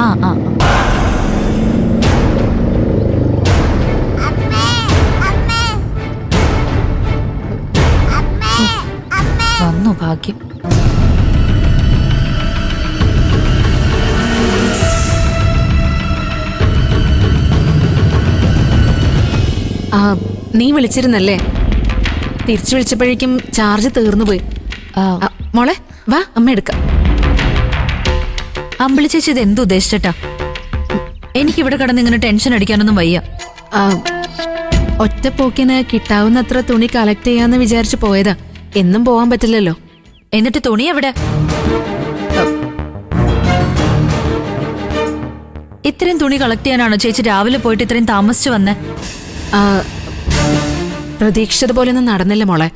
ആ ആ വന്നു ഭാഗ്യം. നീ വിളിച്ചിരുന്നല്ലേ? തിരിച്ചു വിളിച്ചപ്പോഴേക്കും ചാർജ് തീർന്നു പോയി. മോളെ വാ, അമ്മ എടുക്കാം. അമ്പിളി ചേച്ചി ഇത് എന്ത് ഉദ്ദേശിച്ചിട്ടാ? എനിക്കിവിടെ കിടന്ന് ഇങ്ങനെ ടെൻഷൻ അടിക്കാനൊന്നും വയ്യ. ഒറ്റ പോക്കിന് കിട്ടാവുന്നത്ര തുണി കളക്ട് ചെയ്യാന്ന് വിചാരിച്ചു പോയതാ. എന്നും പോവാൻ പറ്റില്ലല്ലോ. എന്നിട്ട് തുണി എവിടെ? ഇത്രയും തുണി കളക്ട് ചെയ്യാനാണോ ചേച്ചി രാവിലെ പോയിട്ട് ഇത്രയും താമസിച്ചു വന്നേ? പ്രതീക്ഷിച്ചതുപോലെയൊന്നും നടന്നില്ല മോളെ.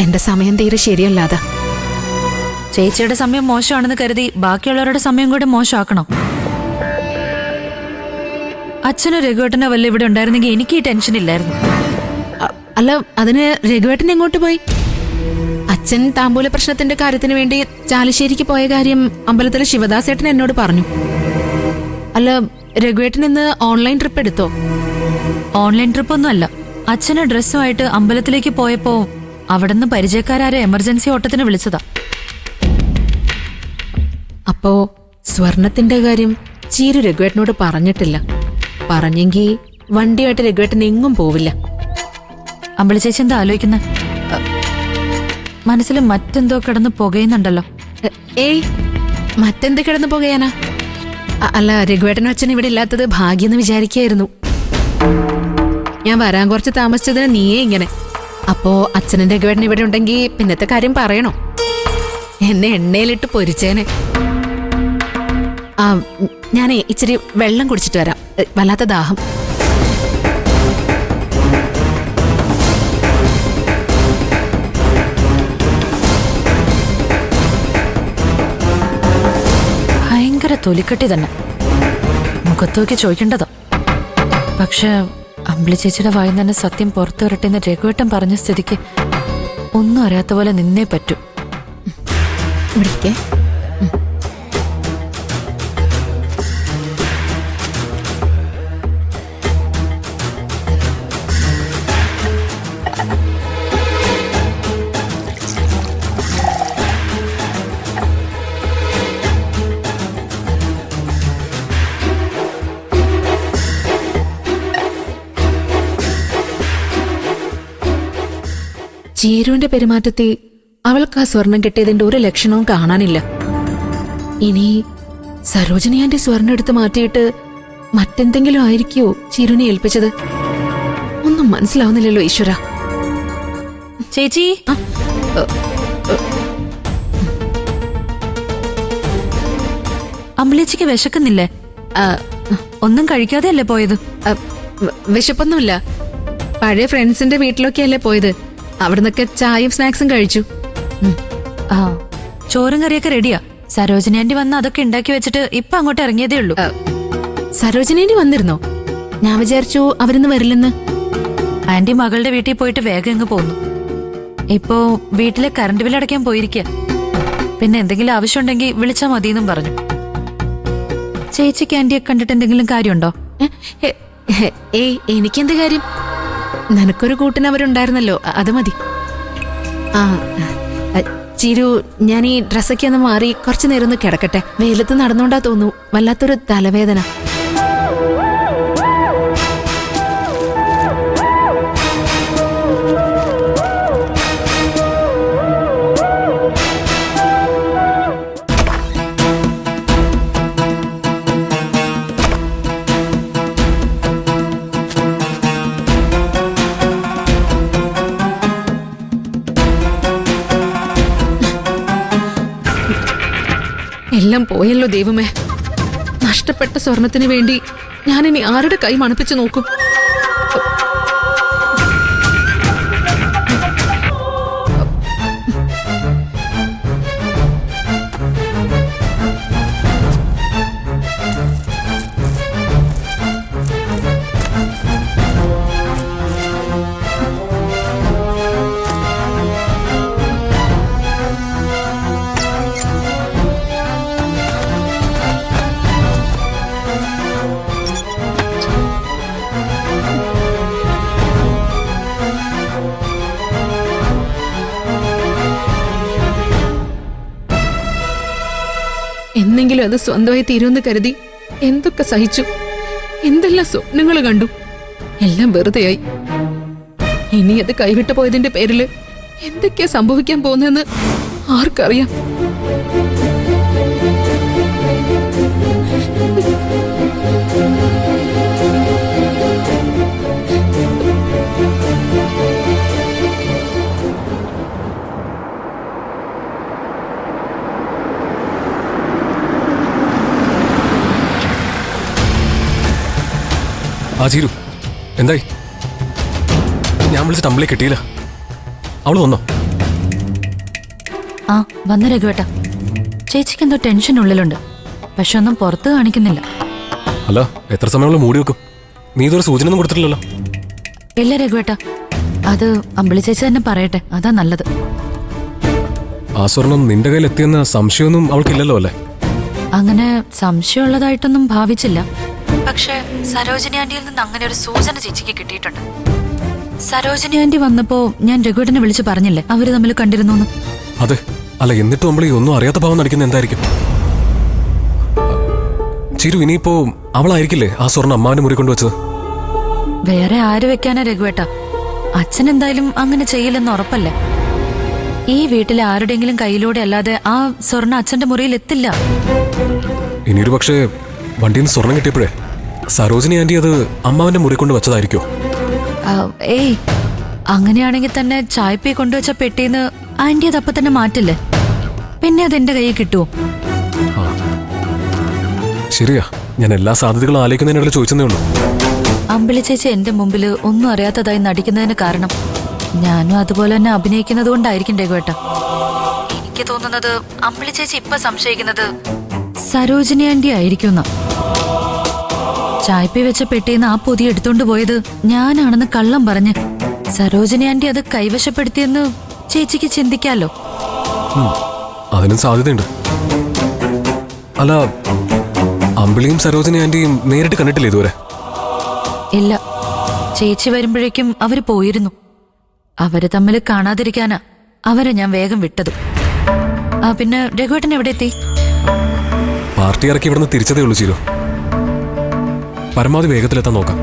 എന്റെ സമയം തീരെ ശരിയല്ലാതെ. ചേച്ചിയുടെ സമയം മോശമാണെന്ന് കരുതി ബാക്കിയുള്ളവരുടെ സമയം കൂടെ മോശമാക്കണോ? അച്ഛനോ രഘുവേട്ടനോ വല്ല ഇവിടെ ഉണ്ടായിരുന്നെങ്കിൽ എനിക്ക് ഈ ടെൻഷൻ ഇല്ലായിരുന്നു. അല്ല, അതിന് രഘുവേട്ടൻ എങ്ങോട്ട് പോയി? അച്ഛൻ താമ്പൂല പ്രശ്നത്തിന്റെ കാര്യത്തിന് വേണ്ടി ചാലിശ്ശേരിക്ക് പോയ കാര്യം അമ്പലത്തിലെ ശിവദാസേട്ടൻ എന്നോട് പറഞ്ഞു. അല്ല, രഘുവേട്ടൻ ഇന്ന് ഓൺലൈൻ ട്രിപ്പ് എടുത്തോ? ഓൺലൈൻ ട്രിപ്പ് ഒന്നും അല്ല. അച്ഛന് ഡ്രസ്സുമായിട്ട് അമ്പലത്തിലേക്ക് പോയപ്പോ അവിടുന്ന് പരിചയക്കാരെ എമർജൻസി ഓട്ടത്തിന് വിളിച്ചതാ. അപ്പോ സ്വർണത്തിന്റെ കാര്യം ചീരു രഘുവേട്ടനോട് പറഞ്ഞിട്ടില്ല. പറഞ്ഞെങ്കിൽ വണ്ടിയായിട്ട് രഘുവേട്ടൻ എങ്ങും പോവില്ല. അമ്പിളി ചേച്ചി എന്താ ആലോചിക്കുന്ന? മനസ്സിൽ മറ്റെന്തോ കിടന്ന് പുകയുന്നുണ്ടല്ലോ. ഏയ്, മറ്റെന്ത് കിടന്ന് പുകയാനാ? അല്ല, രഘുവേട്ടനും അച്ഛൻ ഇവിടെ ഇല്ലാത്തത് ഭാഗ്യെന്ന് വിചാരിക്കായിരുന്നു. ഞാൻ വരാൻ കുറച്ച് താമസിച്ചതിന് നീയേ ഇങ്ങനെ. അപ്പോ അച്ഛനും രഘുവേട്ടൻ ഇവിടെ ഉണ്ടെങ്കിൽ പിന്നത്തെ കാര്യം പറയണോ? എന്നെ എണ്ണയിലിട്ട് പൊരിച്ചേനെ. ഞാനേ ഇച്ചിരി വെള്ളം കുടിച്ചിട്ട് വരാം. വല്ലാത്ത ദാഹം. ഭയങ്കര തൊലിക്കട്ടി തന്നെ. മുഖത്തോക്കി ചോദിക്കേണ്ടതോ. പക്ഷെ അമ്പിളി ചേച്ചിയുടെ വായിൽ തന്നെ സത്യം പുറത്തു വരട്ടെ എന്ന് രഘുവേട്ടൻ പറഞ്ഞ സ്ഥിതിക്ക് ഒന്നും അറിയാത്ത പോലെ നിന്നേ പറ്റൂ. ഇവിടേക്ക് ചീരുവിന്റെ പെരുമാറ്റത്തിൽ അവൾക്ക് ആ സ്വർണം കിട്ടിയതിന്റെ ഒരു ലക്ഷണവും കാണാനില്ല. ഇനി സരോജിനി ആന്റി സ്വർണം എടുത്ത് മാറ്റിയിട്ട് മറ്റെന്തെങ്കിലും ആയിരിക്കോ ചീരുവിനെ ഏൽപ്പിച്ചത്? ഒന്നും മനസ്സിലാവുന്നില്ലല്ലോ ഈശ്വര. ചേച്ചി, അമ്പിളിച്ചയ്ക്ക് വിശക്കുന്നില്ലേ? ഒന്നും കഴിക്കാതെ അല്ലേ പോയത്? വിശപ്പൊന്നുമില്ല. പഴയ ഫ്രണ്ട്സിന്റെ വീട്ടിലൊക്കെയല്ലേ പോയത്. അവിടുന്നൊക്കെ ചായയും സ്നാക്സും കഴിച്ചു. ചോറും കറിയൊക്കെ റെഡിയാ. സരോജിനി ആന്റി വന്ന് അതൊക്കെ ഉണ്ടാക്കി വെച്ചിട്ട് ഇപ്പൊ അങ്ങോട്ട് ഇറങ്ങിയതേ ഉള്ളൂ. സരോജിനി ആന്റി വന്നിരുന്നോ? ഞാൻ വിചാരിച്ചു അവരിന്ന് വരില്ലെന്ന്. ആന്റി മകളുടെ വീട്ടിൽ പോയിട്ട് വേഗം ഇങ്ങ് പോന്നു. ഇപ്പോ വീട്ടിലെ കറണ്ട് ബില്ല് അടയ്ക്കാൻ പോയിരിക്കുക. പിന്നെ എന്തെങ്കിലും ആവശ്യമുണ്ടെങ്കിൽ വിളിച്ചാൽ മതിയെന്നും പറഞ്ഞു. ചേച്ചിക്ക് ആന്റിയെ കണ്ടിട്ട് എന്തെങ്കിലും കാര്യമുണ്ടോ? ഏയ്, എനിക്കെന്ത് കാര്യം? നിനക്കൊരു കൂട്ടിന് അവരുണ്ടായിരുന്നല്ലോ, അത് മതി. ചിരു, ഞാൻ ഈ ഡ്രസ്സൊക്കെ ഒന്ന് മാറി കുറച്ചു നേരം ഒന്ന് കിടക്കട്ടെ. വെയിലത്ത് നടന്നുകൊണ്ടാ തോന്നുന്നു വല്ലാത്തൊരു തലവേദന. എല്ലാം പോയല്ലോ ദൈവമേ. നഷ്ടപ്പെട്ട സ്വർണത്തിന് വേണ്ടി ഞാനിനി ആരുടെ കൈ മണപ്പിച്ചു നോക്കും? എന്നെങ്കിലും അത് സ്വന്തമായി തീരുമെന്ന് കരുതി എന്തൊക്കെ സഹിച്ചു, എന്തെല്ലാം സ്വപ്നങ്ങൾ കണ്ടു, എല്ലാം വെറുതെയായി. ഇനി അത് കൈവിട്ടു പോയതിന്റെ പേരില് എന്തൊക്കെയാ സംഭവിക്കാൻ പോകുന്നതെന്ന് ആർക്കറിയാം. ആ ചീരു, എന്തായി? ഞാൻ വിളിച്ചിട്ട് അമ്പളെ കിട്ടിയില്ല. അവള് വന്നോ? ആ വന്ന രഘുവേട്ട. ചേച്ചിക്ക് എന്തോ ടെൻഷൻ ഉള്ളിലുണ്ട്, പക്ഷെ ഒന്നും പുറത്ത് കാണിക്കുന്നില്ല. അല്ല, എത്ര സമയമുള്ള മൂടി വെക്കും? നീ ഇതൊരു സൂചന ഒന്നും കൊടുത്തിട്ടില്ലല്ലോ. ഇല്ല രഘുവേട്ട, അത് അമ്പിളി ചേച്ചി തന്നെ പറയട്ടെ, അതാ നല്ലത്. ആ സ്വർണം നിന്റെ കയ്യിൽ എത്തിയെന്ന സംശയമൊന്നും അവൾക്കില്ലല്ലോ അല്ലേ? അങ്ങനെ സംശയമുള്ളതായിട്ടൊന്നും ഭാവിച്ചില്ല. പക്ഷെ സരോജിനി ആന്റിയിൽ നിന്ന് അങ്ങനെ ഒരു സൂചന ചേച്ചിക്ക് കിട്ടിയിട്ടുണ്ട്. സരോജിനി ആന്റി വന്നപ്പോ ഞാൻ രഘുവേട്ടനെ വിളിച്ചു പറഞ്ഞില്ലേ അവര് തമ്മിൽ കണ്ടിരുന്നു. അതെ. അല്ല, എന്നിട്ടും അമ്പളി ഒന്നും അറിയാത്ത ഭാവം നടിക്കുന്ന എന്തായിരിക്കും? ചിരു, ഇനിയിപ്പോ അവളായിരിക്കില്ലേ ആ സ്വർണ്ണം അമ്മാവിന്റെ മുറി കൊണ്ടുവച്ചത്? വേറെ ആര് വെക്കാനാ രഘുവേട്ട? അച്ഛൻ എന്തായാലും അങ്ങനെ ചെയ്യില്ലെന്ന് ഉറപ്പല്ലേ. ഈ വീട്ടിലെ ആരുടെയെങ്കിലും കയ്യിലൂടെ അല്ലാതെ ആ സ്വർണ്ണ അച്ഛന്റെ മുറിയിൽ എത്തില്ല. ഇനിയൊരു പക്ഷേ വണ്ടിയിൽ നിന്ന് സ്വർണം കിട്ടിയപ്പോഴേ സരോജിനി ആന്റി അത് അമ്മാവിന്റെ മുറി കൊണ്ട് വച്ചതായിരിക്കോ? ഏയ്, അങ്ങനെയാണെങ്കിൽ തന്നെ ചായപ്പി കൊണ്ടുവച്ച പെട്ടിന്ന് ആന്റി അത് അപ്പൊ തന്നെ മാറ്റില്ലേ, പിന്നെ അത് എന്റെ കയ്യിൽ കിട്ടുമോ? ശരിയാ, ഞാൻ എല്ലാ സാധ്യതകളും ആലോചിക്കുന്നതിനുള്ള ചോദിച്ചതേ ഉള്ളൂ. അമ്പിളി ചേച്ചി എന്റെ മുമ്പിൽ ഒന്നും അറിയാത്തതായി നടിക്കുന്നതിന് കാരണം ഞാനും അതുപോലെ തന്നെ അഭിനയിക്കുന്നത് കൊണ്ടായിരിക്കും രഘുവേട്ട. എനിക്ക് തോന്നുന്നത് അമ്പിളി ചേച്ചി ഇപ്പൊ സംശയിക്കുന്നത് സരോജിനി ആന്റി ആയിരിക്കും. ചായപ്പി വെച്ച പെട്ടിന്ന് ആ പൊതി എടുത്തോണ്ട് പോയത് ഞാനാണെന്ന് കള്ളം പറഞ്ഞ് സരോജിനി ആന്റി അത് കൈവശപ്പെടുത്തിയെന്ന് ചേച്ചിക്ക് ചിന്തിക്കാലോ. അതിനും സാധ്യതയുണ്ട്. അല്ല, അമ്പിളിയും സരോജിനി ആന്റിയും നേരിട്ട് കണ്ടിട്ടില്ല ഇതുവരെ? ഇല്ല, ചേച്ചി വരുമ്പോഴേക്കും അവര് പോയിരുന്നു. അവര് തമ്മിൽ കാണാതിരിക്കാനാ അവരെ ഞാൻ വേഗം വിട്ടത്. പിന്നെ രഘുവേട്ടൻ എവിടെ എത്തി? പാർട്ടി ഇറക്കി ഇവിടുന്ന് തിരിച്ചതേ ഉള്ളൂ ചിരു. പരമാവധി വേഗത്തിലെത്താൻ നോക്കാം.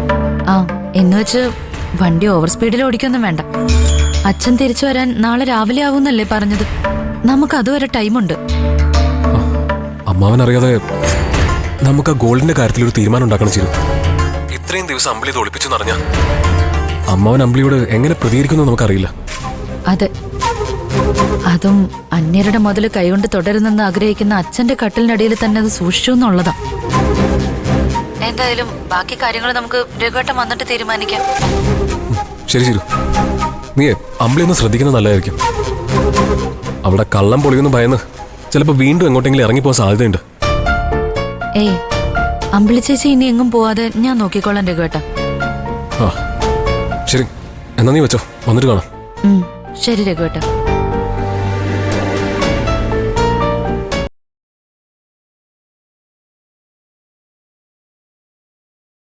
എന്ന് വെച്ച് വണ്ടി ഓവർ സ്പീഡിൽ ഓടിക്കൊന്നും വേണ്ട. അച്ഛൻ തിരിച്ചു വരാൻ നാളെ രാവിലെ ആവുന്നല്ലേ പറഞ്ഞത്. നമുക്ക് അതുവരെ ടൈമുണ്ട്. അമ്മാവൻ അറിയാതെ നമുക്ക് ആ ഗോൾഡിന്റെ കാര്യത്തിൽ ഒരു തീരുമാനം ഉണ്ടാക്കണം ചിരു. ഇത്രയും ദിവസം അമ്പിളി ഇത് ഒളിപ്പിച്ചു പറഞ്ഞ അമ്മാവൻ അമ്പിളിയോട് എങ്ങനെ പ്രതികരിക്കുന്നു നമുക്കറിയില്ല. അതെ, അതും അന്യരുടെ മുതൽ കൈകൊണ്ട് തുടരുന്നെന്ന് ആഗ്രഹിക്കുന്ന അച്ഛന്റെ കട്ടിലിനടിയിൽ തന്നെ അത് സൂക്ഷിച്ചു എന്നുള്ളതാ. എന്തായാലും ബാക്കി കാര്യങ്ങൾ നമുക്ക് രഘുവേട്ടൻ വന്നിട്ട് തീരുമാനിക്കാം. ശരി ചിരു, നീ അമ്പിളി ഒന്ന് ശ്രദ്ധിക്കുന്നത് നല്ലതായിരിക്കും. അവിടെ കള്ളം പൊളിയൊന്നും ഭയന്ന് ചിലപ്പോ വീണ്ടും എങ്ങോട്ടെങ്കിലും ഇറങ്ങിപ്പോകാൻ സാധ്യതയുണ്ട്. ഏയ്, അമ്പിളി ചേച്ചി ഇനി എങ്ങും പോവാതെ ഞാൻ നോക്കിക്കോളാം രഘുവേട്ട. ശരി, എന്നാ നീ വെച്ചോ, വന്നിട്ട് കാണാം. ശരി രഘുവേട്ട.